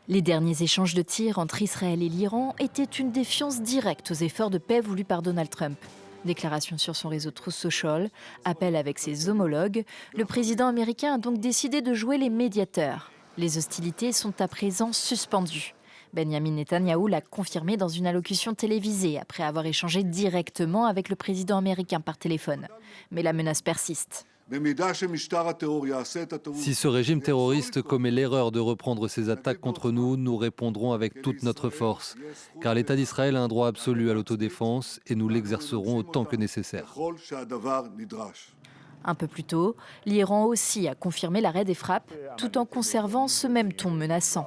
Les derniers échanges de tirs entre Israël et l'Iran étaient une défiance directe aux efforts de paix voulus par Donald Trump. Déclaration sur son réseau Truth Social, appel avec ses homologues, le président américain a donc décidé de jouer les médiateurs. Les hostilités sont à présent suspendues. Benjamin Netanyahou l'a confirmé dans une allocution télévisée après avoir échangé directement avec le président américain par téléphone. Mais la menace persiste. Si ce régime terroriste commet l'erreur de reprendre ses attaques contre nous, nous répondrons avec toute notre force. Car l'État d'Israël a un droit absolu à l'autodéfense et nous l'exercerons autant que nécessaire. Un peu plus tôt, l'Iran aussi a confirmé l'arrêt des frappes, tout en conservant ce même ton menaçant.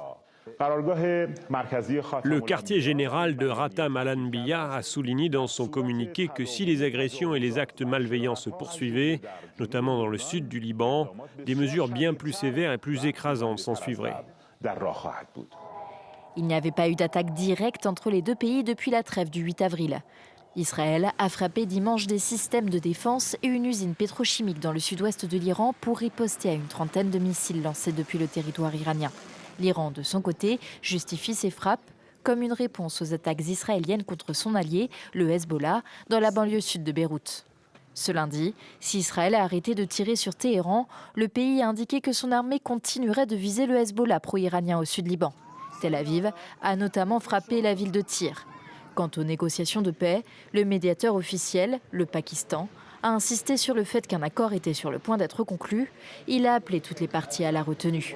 Le quartier général de Ratam al-Anbiya a souligné dans son communiqué que si les agressions et les actes malveillants se poursuivaient, notamment dans le sud du Liban, des mesures bien plus sévères et plus écrasantes s'ensuivraient. Il n'y avait pas eu d'attaque directe entre les deux pays depuis la trêve du 8 avril. Israël a frappé dimanche des systèmes de défense et une usine pétrochimique dans le sud-ouest de l'Iran pour riposter à une trentaine de missiles lancés depuis le territoire iranien. L'Iran, de son côté, justifie ces frappes comme une réponse aux attaques israéliennes contre son allié, le Hezbollah, dans la banlieue sud de Beyrouth. Ce lundi, si Israël a arrêté de tirer sur Téhéran, le pays a indiqué que son armée continuerait de viser le Hezbollah pro-iranien au sud Liban. Tel Aviv a notamment frappé la ville de Tyr. Quant aux négociations de paix, le médiateur officiel, le Pakistan, a insisté sur le fait qu'un accord était sur le point d'être conclu. Il a appelé toutes les parties à la retenue.